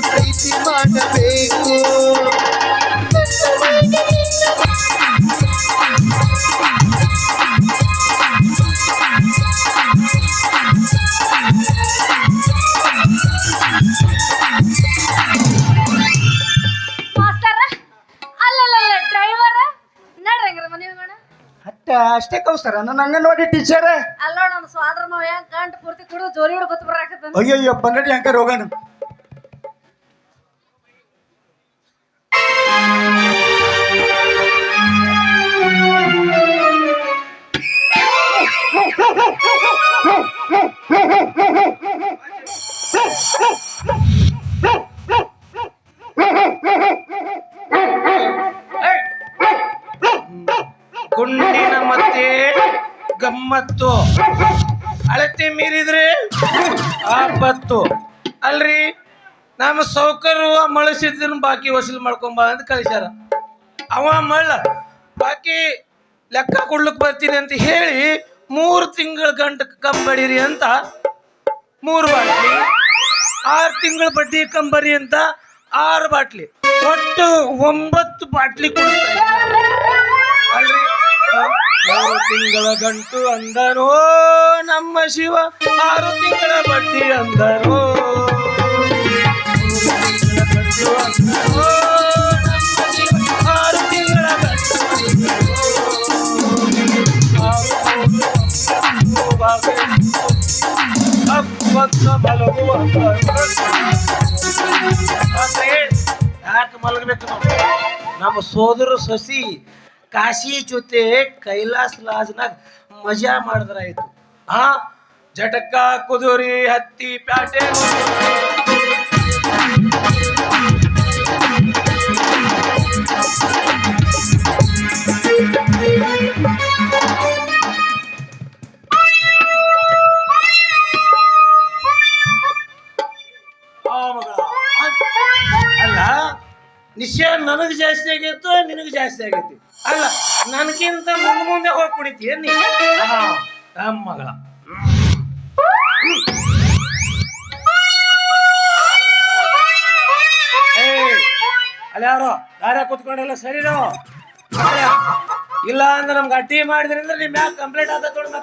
ಪ್ರೀತಿ ಮಾಡಬೇಕು ಅಷ್ಟೇ ಕೌಸ್ತಾರ ನನ್ನ ಹಂಗ ನೋಡಿ ಟೀಚರ್ ಅಲ್ಲ ನಮ್ಮ ಸ್ವಾದ್ರ ಮಾವ ಗಂಟ ಪೂರ್ತಿ ಕುಡಿದು ಜೋರಿ ಹಿಡಿದು ಗೊತ್ತು ಬರಾಕತ್ತ ಅಯ್ಯಯ್ಯೋ ಬಂದಡಿ ಅಂಕರ್ ಹೋಗೋಣ ಗುಂಡಿನ ಮತ್ತೆ ಗಮ್ಮತ್ತು ಅಳತೆ ಮೀರಿದ್ರೆ ಆಪತ್ತು ಅಲ್ರಿ ನಮ್ಮ ಸೌಕರ್ಯ ಮಳಸಿದ್ದನ್ನು ಬಾಕಿ ವಸೂಲು ಮಾಡ್ಕೊಂಬ ಅಂತ ಕಳಿಸ್ಯಾರ. ಅವ ಮಳ್ಳ ಬಾಕಿ ಲೆಕ್ಕ ಕೊಡ್ಲಿಕ್ಕೆ ಬರ್ತೀನಿ ಅಂತ ಹೇಳಿ 3 ತಿಂಗಳ ಗಂಟ ಕಂಬಡಿರಿ ಅಂತ 3 ಬಾಟ್ಲಿ, 6 ತಿಂಗಳ ಬಡ್ಡಿ ಕಂಬರಿ ಅಂತ 6 ಬಾಟ್ಲಿ, ಒಟ್ಟು 9 ಬಾಟ್ಲಿ ಕೊಡ್ತಾ ಅಲ್ರಿ. 3 ತಿಂಗಳ ಗಂಟು ಅಂದರೋ ನಮ್ಮ ಶಿವ, 6 ತಿಂಗಳ ಬಡ್ಡಿ ಅಂದರೋ. 6 ತಿಂಗಳ ಗಂಟು ಯಾಕೆ ಮಲಗಬೇಕು ನಾವು? ನಮ್ಮ ಸೋದರ ಸಸಿ ಕಾಶಿ ಜೊತೆ ಕೈಲಾಸ್ ಲಾಜ್ನಾಗ ಮಜಾ ಮಾಡಿದ್ರಾಯ್ತು. ಜಟಕ ಕುದುರಿ ಹತ್ತಿ ಪ್ಯಾಟೆ ಅಲ್ಲ ನಿಶ್ಚಯ ನನಗೆ ಜಾಸ್ತಿ ಆಗೈತು, ನಿನಗೆ ಜಾಸ್ತಿ ಆಗೈತಿ. ಅಲ್ಲ ನನಗಿಂತ ಮುಂದೆ ಹೋಗಿ ಕುಡಿತೀಯ ನೀ ನಮ್ಮ ಮಗಳ. ಅಲ್ಲ ಯಾರೋ ದಾರ ಕೂತ್ಕೊಂಡೆಲ್ಲ ಸರಿನೋ ಇಲ್ಲ ಅಂದ್ರೆ ನಮ್ಗೆ ಅಡ್ಡಿ ಮಾಡಿದ್ರಿ ಅಂದ್ರೆ ನಿಮ್ ಯಾಕೆ ಕಂಪ್ಲೇಂಟ್ ಆದ ತೊಗೊಂಡು